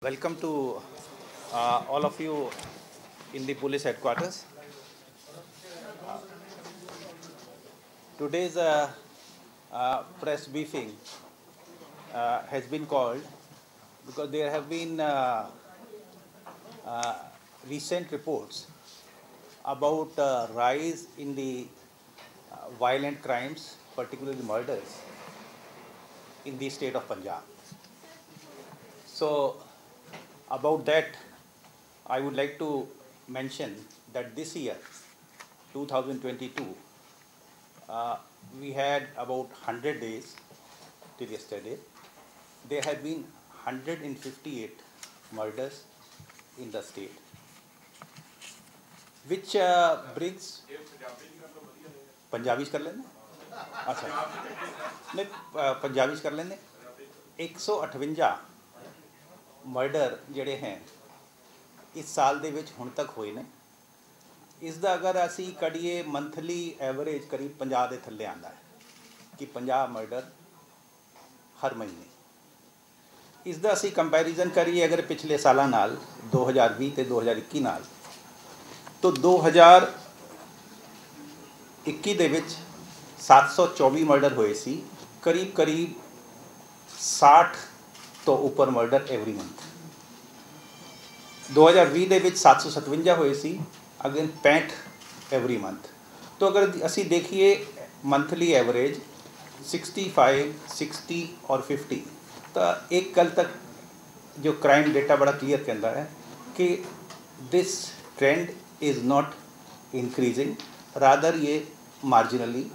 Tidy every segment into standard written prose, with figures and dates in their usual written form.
Welcome to all of you in the police headquarters. Today's press briefing has been called because there have been uh, recent reports about rise in the violent crimes, particularly murders, in the state of Punjab. So, about that, I would like to mention that this year, 2022, we had about 100 days till yesterday. There have been 158 murders in the state, which brings Punjabi कर लेंगे अच्छा नहीं पंजाबी कर लेंगे 158 murder ਜਿਹੜੇ हैं इस साल ਦੇ ਵਿੱਚ ਹੁਣ तक ਹੋਏ ਨੇ ਇਸ ਦਾ ਅਗਰ ਅਸੀਂ ਕੜੀਏ ਮੰਥਲੀ ਐਵਰੇਜ ਕਰੀਬ 50 ਦੇ ਥੱਲੇ ਆਂਦਾ ਹੈ ਕਿ 50 ਮਰਡਰ ਹਰ ਮਹੀਨੇ ਇਸ ਦਾ ਅਸੀਂ ਕੰਪੈਰੀਜ਼ਨ ਕਰੀਏ ਅਗਰ ਪਿਛਲੇ ਸਾਲਾਂ ਨਾਲ 2020 ਤੇ 2021 ਨਾਲ तो 2021 ਦੇ ਵਿੱਚ 724 ਮਰਡਰ ਹੋਏ ਸੀ ਕਰੀਬ 60 ਤੋਂ ਉੱਪਰ ਮਰਡਰ ਐਵਰੀ ਮੰਥ 2020 ਦੇ ਵਿੱਚ 757 ਹੋਏ ਸੀ अगेन 65 एवरी मंथ तो अगर असी देखिए मंथली एवरेज 65, 60 और 50 तो एक कल तक जो क्राइम डेटा बड़ा क्लियर कहता है कि this trend is not increasing rather ये मार्जिनली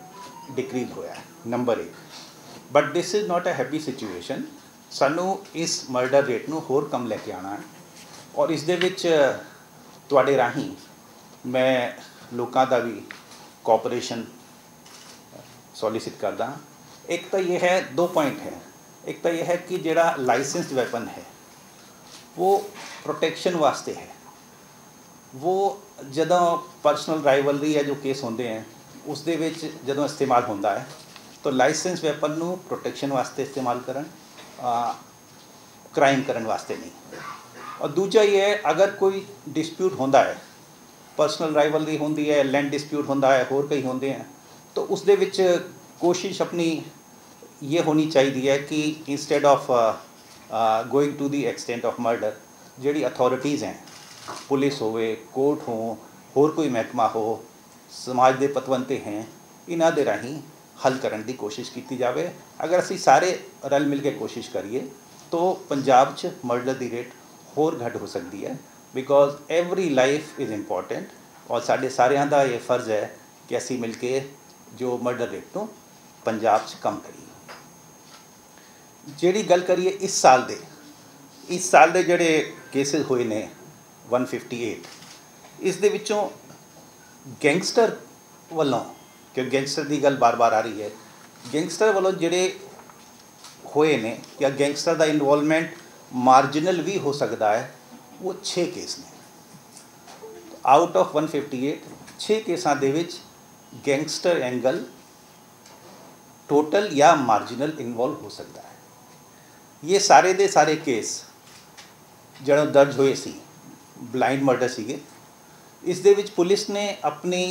डिक्रीज होया है number 1 but this is not a happy situation सानू इस मर्डर रेट नू होर कम लेके आना है और इस दे विच तुहाडे राही मैं लोगों का भी कोऑपरेशन सॉलिसिट करता एक तो ये है 2 पॉइंट है एक तो ये है कि जेड़ा लाइसेंस्ड वेपन है वो प्रोटेक्शन वास्ते है वो जदों पर्सनल राइवलरी या जो केस होंदे हैं उस दे विच जदों इस्तेमाल होंदा है तो लाइसेंस वेपन नू प्रोटेक्शन वास्ते इस्तेमाल करन क्राइम करन वास्ते नहीं और दूजा ये है अगर कोई डिस्प्यूट होंदा है पर्सनल राइवलरी होंदी है लैंड डिस्प्यूट होंदा है होर कई होंदे हैं तो उस दे विच कोशिश अपनी ये होनी चाहिए है कि instead of going to the extent of murder जिहड़ी अथॉरिटीज़ हैं पुलिस होवे कोर्ट हो होर कोई महकमा हो समाज के पतवंते हैं इन्हां दे राहीं हल करन दी कोशिश की जाए अगर असी सारे रल मिल के कोशिश करिए तो पंजाब च मर्डर दी रेट होर घट हो सकती है because every life is important और साढ़े सारिਆਂ ਦਾ ये फर्ज है कि ਅਸੀਂ मिल के जो मर्डर रेट ਨੂੰ पंजाब च कम करिए ਜਿਹੜੀ ਗੱਲ करिए इस साल ਦੇ ਜਿਹੜੇ केसेस ਹੋਏ ਨੇ 158 ਇਸ ਦੇ ਵਿੱਚੋਂ ਗੈਂਗਸਟਰ ਵੱਲੋਂ ਕਿ ਗੈਂਗਸਟਰ ਦੀ ਗੱਲ ਬਾਰ-ਬਾਰ ਆ ਰਹੀ ਹੈ ਗੈਂਗਸਟਰ ਵੱਲੋਂ ਜਿਹੜੇ ਹੋਏ ਨੇ ਜਾਂ ਗੈਂਗਸਟਰ ਦਾ ਇਨਵੋਲਵਮੈਂਟ ਮਾਰਜਨਲ ਵੀ ਹੋ ਸਕਦਾ है वो 6 केस ने आउट ऑफ 158 6 केसां दे विच गैंगस्टर एंगल टोटल या मार्जिनल इन्वॉल्व हो सकता है ये सारे दे सारे केस जो दर्ज होए सी ब्लाइंड मर्डर सीगे इस दे विच पुलिस ने अपनी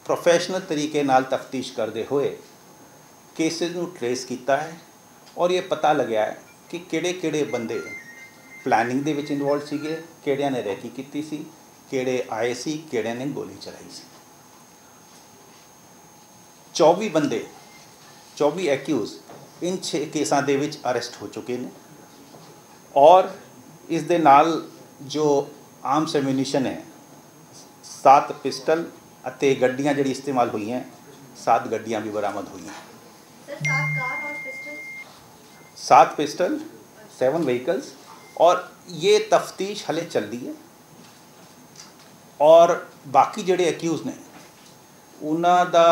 प्रोफैशनल तरीके नाल तफ्तीश करते हुए केसेस नूं ट्रेस किया है और ये पता लग्या है कि किहड़े बंदे प्लानिंग दे विच इन्वॉल्व सीगे किहड़ियां ने रैकी कीती सी किहड़े आए सी किहड़ियां ने गोली चलाई सी 24 बंदे 24 एक्यूज इन 6 केसां दे विच अरेस्ट हो चुके हैं और इस दे नाल जो आर्म्स एम्यूनीशन है 7 पिस्टल अते गड्डियां जिहड़ी इस्तेमाल हुई हैं 7 गड्डियां भी बरामद हुई हैं सर 7 कार और पिस्टल 7 पिस्टल 7 व्हीकल्स और ये तफ्तीश हले चल रही है और बाकी जिहड़े एक्यूज ने उन्हां दा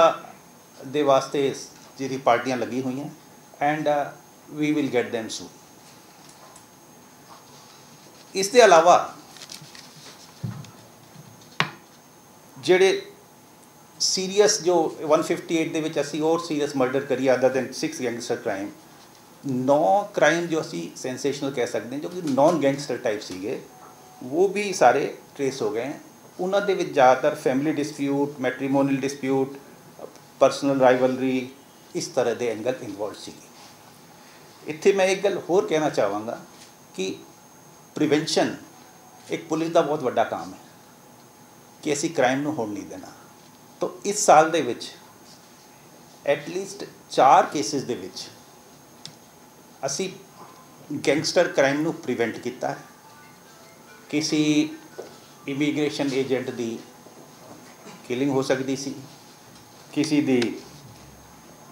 दे वास्ते जिहड़ी पार्टियां लगी हुई हैं and we will get them soon इस दे अलावा जिहड़े सीरीयस जो 158 दे विच असीं और सीरीयस मर्डर करिए other than 6 gangster crime 9 crime जो असी सेंसेशनल कह सकते हैं जो कि नॉन गैंगस्टर टाइप सीगे वो भी सारे ट्रेस हो गए हैं। उन्होंने ਦੇ ਵਿੱਚ ज़्यादातर family dispute, matrimonial dispute, personal rivalry इस तरह के एंगल इन्वॉल्व ਸੀਗੇ। ਇੱਥੇ मैं एक गल होर कहना चाहांगा कि प्रिवेंशन एक पुलिस का बहुत बड़ा काम है कि असी क्राइम ਨੂੰ ਹੋਣ नहीं देना। तो इस साल ਦੇ ਵਿੱਚ एटलीस्ट 4 केसेस ਦੇ ਵਿੱਚ ਅਸੀਂ गैंगस्टर क्राइम ਨੂੰ प्रिवेंट किया है। किसी इमीग्रेशन एजेंट की किलिंग हो सकती सी, किसी की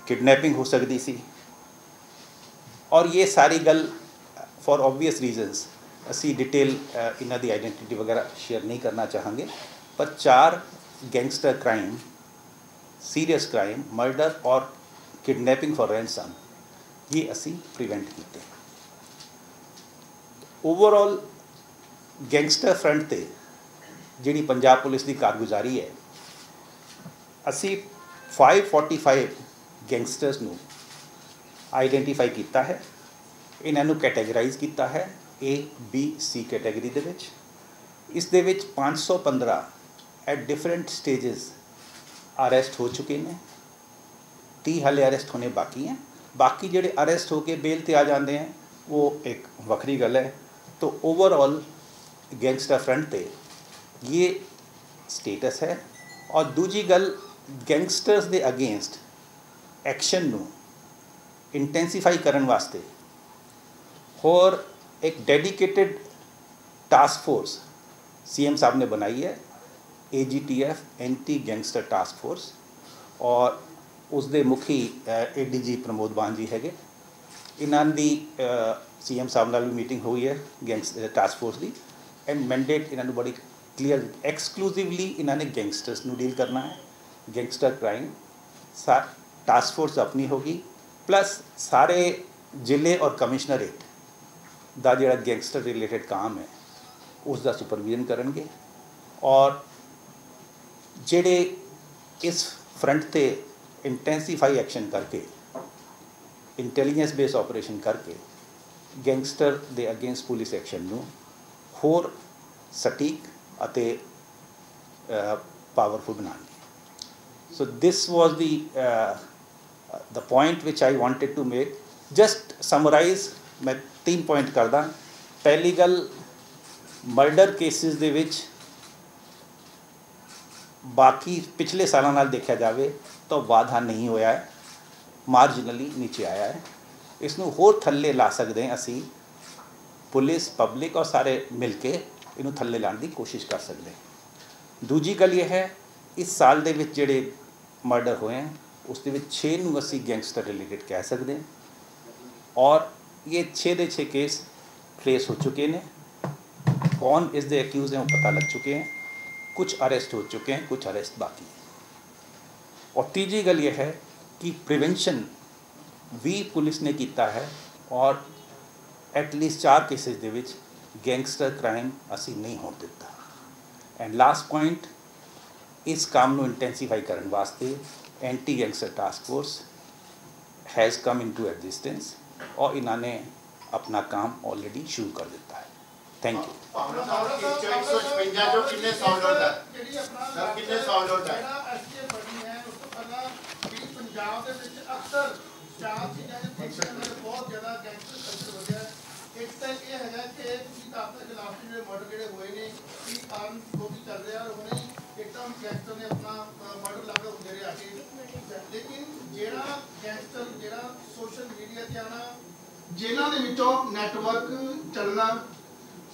किडनैपिंग हो सकती सी, और ये सारी गल फॉर ऑबवियस रीजनस असी डिटेल इन्हां दी आइडेंटिटी वगैरह शेयर नहीं करना चाहेंगे, पर 4 gangster crime, serious crime, murder और किडनैपिंग फॉर रैंसम ये असी प्रिवेंट किए। ओवरऑल गैंगस्टर फ्रंट ते जिहड़ी पंजाब पुलिस की कारगुजारी है, असी 545 गैंगस्टर्स नू आइडेंटिफाई किया है, इन्हों कैटेगराइज किया है A, B, C कैटेगरी दे विच। इस दे विच 515 एट डिफरेंट स्टेजेस अरेस्ट हो चुके हैं, 30 हाले अरेस्ट होने बाकी हैं। बाकी जेडे अरेस्ट होके बेल ते आ जाते हैं वो एक वक्री गल है। तो ओवरऑल गैंगस्टर फ्रंट पे ये स्टेटस है। और दूजी गल गैंगस्टर्स दे अगेंस्ट एक्शन नू इंटेंसीफाई करने वास्ते और एक डेडिकेटेड टास्क फोर्स CM साहब ने बनाई है, AGTF anti gangster task force, और उसके मुखी ADG प्रमोद बान जी है। इन्हों की CM साहब नाल भी मीटिंग हुई है गैंगस्टर टास्क फोर्स की, एंड मैंडेट इन्होंने बड़ी क्लीयर एक्सक्लूसिवली इन्होंने गैंगस्टर्स नू डील करना है। गैंगस्टर क्राइम टास्क फोर्स अपनी होगी, प्लस सारे जिले और कमिश्नरेट का जोड़ा गैंगस्टर रिलेटेड काम है उसका सुपरविजन करेंगे। और जेडे इस फ्रंट ते इंटेंसीफाई एक्शन करके इंटैलीजेंस बेस ऑपरेशन करके गैंगस्टर दे अगेंस्ट पुलिस एक्शन नू होर सटीक अते पावरफुल बनाएंगे। So this was the point which I wanted to make. Just summarise मैं 3 पॉइंट करदा। पहली गल, मर्डर केसिस दे विच बाकी पिछले सालों नाल देखा जाए तो वाधा नहीं होया है, मार्जिनली नीचे आया है। इसनू होर थल्ले ला सकते हैं असी, पुलिस, पब्लिक और सारे मिल के इनू थल्ले लाने की कोशिश कर सकते हैं। दूजी गल ये है, इस साल दे विच जिहड़े मर्डर होए हैं उसके विच 6 नू असी गैंगस्टर रिलेटेड कह सकते हैं, और ये 6 दे 6 केस ट्रेस हो चुके हैं। कौन इस दे एक्यूज़ हैं वो पता लग चुके हैं, कुछ अरेस्ट हो चुके हैं, कुछ अरेस्ट बाकी है। और तीजी गल ये है कि प्रिवेंशन भी पुलिस ने किया है, और एटलीस्ट 4 केसेस दे विच गैंगस्टर क्राइम असी नहीं होने दिता। एंड लास्ट पॉइंट, इस काम को इंटेंसीफाई करने वास्ते anti gangster task force has come into existence, और इन्होंने अपना काम ऑलरेडी शुरू कर दिता है। Thank you. एक तो ये है कि आपके खिलाफ जो मर्डर जोड़े हुए ने कारण जो भी चल रहा है उन्हें एकदम गैंगस्टर ने अपना मर्डर लगा उधर आके, लेकिन जेड़ा गैंगस्टर जेड़ा सोशल मीडिया ते आना, जेलों के विचों नैटवर्क चलना,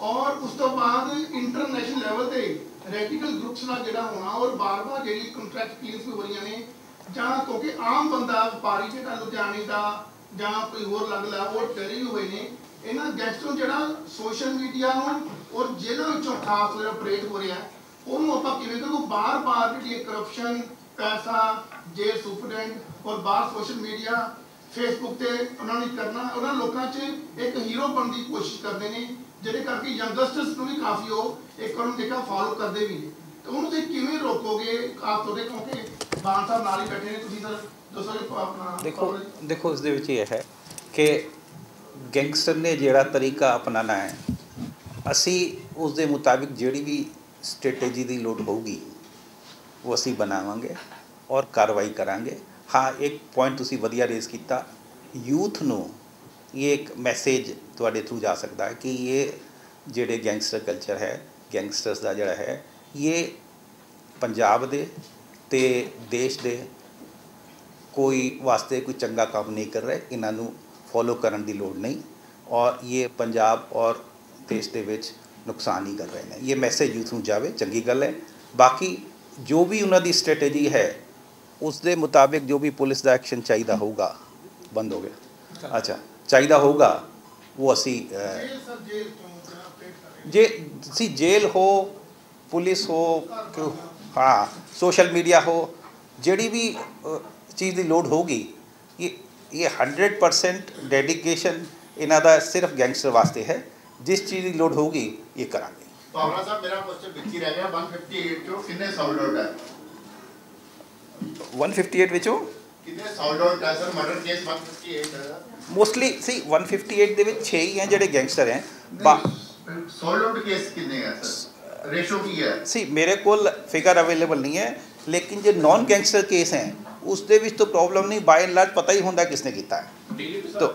और उस तो बाद इंटरनेशनल लेवल पे रेडिकल ग्रुप्स का जोड़ा होना, और बार बार जी कंट्रैक्ट क्लीयर्स भी हो रही ने, जहाँ क्योंकि आम बंदा व्यापारी जो लुधियाने का जहाँ कोई होर लग ला वो डरे हुए ने। इन्होंने गैंगस्टर जोड़ा सोशल मीडिया और जेलों खास ऑपरेट हो रहा है उन्होंने आप किमें बार बार जी करप्शन, पैसा, जेल सुपरडेंट और बाहर सोशल मीडिया फेसबुक से उन्होंने करना, उन्होंने लोगों च एक हीरो बनने की कोशिश करते हैं, जिहदे करके यंगस्टर्स को भी काफ़ी वो एक उन्होंने देखा फॉलो करते भी। तो उन्होंने किमें रोकोगे खास तौर पर, क्योंकि बान साहब नाल ही बैठे हैं, तुसीं सर दसो अपना। देखो इस दे विच ये है कि ਗੈਂਗਸਟਰ ਨੇ ਜਿਹੜਾ ਤਰੀਕਾ ਅਪਣਾਉਣਾ ਹੈ, ਅਸੀਂ ਉਸ ਦੇ ਮੁਤਾਬਿਕ ਜਿਹੜੀ ਵੀ ਸਟ੍ਰੈਟੇਜੀ ਦੀ ਲੋੜ ਹੋਊਗੀ ਉਹ ਅਸੀਂ ਬਣਾਵਾਂਗੇ ਔਰ ਕਾਰਵਾਈ ਕਰਾਂਗੇ। ਹਾਂ, ਇੱਕ ਪੁਆਇੰਟ ਤੁਸੀਂ ਵਧੀਆ ਰੇਜ਼ ਕੀਤਾ, ਯੂਥ ਨੂੰ ਇਹ ਇੱਕ ਮੈਸੇਜ ਤੁਹਾਡੇ ਥਰੂ ਜਾ ਸਕਦਾ ਹੈ ਕਿ ਇਹ ਜਿਹੜੇ ਗੈਂਗਸਟਰ ਕਲਚਰ ਹੈ, ਗੈਂਗਸਟਰਸ ਦਾ ਜਿਹੜਾ ਹੈ, ਇਹ ਪੰਜਾਬ ਦੇ ਤੇ ਦੇਸ਼ ਦੇ ਕੋਈ ਵਾਸਤੇ ਕੋਈ ਚੰਗਾ ਕੰਮ ਨਹੀਂ ਕਰ ਰਹੇ, ਇਹਨਾਂ ਨੂੰ ਫੋਲੋ ਕਰਨ ਦੀ ਲੋੜ ਨਹੀਂ ਔਰ ਇਹ ਪੰਜਾਬ ਔਰ ਦੇਸ਼ ਦੇ ਵਿੱਚ ਨੁਕਸਾਨ ਹੀ ਕਰ ਰਹੇ ਨੇ। ਇਹ ਮੈਸੇਜ ਯੂਥ ਨੂੰ ਜਾਵੇ, ਚੰਗੀ ਗੱਲ ਹੈ। ਬਾਕੀ ਜੋ ਵੀ ਉਹਨਾਂ ਦੀ ਸਟ੍ਰੈਟੇਜੀ ਹੈ ਉਸ ਦੇ ਮੁਤਾਬਿਕ ਜੋ ਵੀ ਪੁਲਿਸ ਦਾ ਐਕਸ਼ਨ ਚਾਹੀਦਾ ਹੋਊਗਾ, ਬੰਦ ਹੋ ਗਿਆ, ਅੱਛਾ ਚਾਹੀਦਾ ਹੋਊਗਾ ਉਹ ਅਸੀਂ ਜੇ ਤੁਸੀਂ ਜੇਲ੍ਹ ਹੋ, ਪੁਲਿਸ ਹੋ, ਹਾਂ ਸੋਸ਼ਲ ਮੀਡੀਆ ਹੋ, ਜਿਹੜੀ ਵੀ ਚੀਜ਼ ਦੀ ਲੋੜ ਹੋਊਗੀ, ਇਹ 100% ਡੈਡੀਕੇਸ਼ਨ ਇਹਨਾਂ ਦਾ ਸਿਰਫ ਗੈਂਗਸਟਰ ਵਾਸਤੇ ਹੈ। ਜਿਸ ਚੀਜ਼ ਦੀ ਲੋੜ ਹੋਊਗੀ ਇਹ ਕਰਾਂਗੇ। ਪਾਵਰਾ ਸਾਹਿਬ, ਮੇਰਾ ਕੁਐਸਚਨ ਵਿੱਚ ਹੀ ਰਹਿ ਗਿਆ, 158 ਚੋਂ ਕਿੰਨੇ ਸਾਊਂਡ ਆਊਟ ਹੈ? 158 ਵਿੱਚੋਂ ਕਿੰਨੇ ਸਾਊਂਡ ਆਊਟ ਹੈ ਸਰ? ਮਰਡਰ ਕੇਸ 158 ਹੈ ਮੋਸਟਲੀ ਸੀ 158 ਦੇ ਵਿੱਚ 6 ਹੀ ਹੈ ਜਿਹੜੇ ਗੈਂਗਸਟਰ ਹੈ। ਸਾਊਂਡ ਆਊਟ ਕੇਸ ਕਿੰਨੇ ਹੈ ਸਰ? ਰੇਸ਼ੋ ਕੀ ਹੈ? ਸੀ मेरे को फिगर अवेलेबल नहीं है, लेकिन जो नॉन गैंगस्टर केस हैं उस दे विच तो प्रॉब्लम नहीं, बाय एंड लार्ज पता ही होंदा किसने कीता है। तो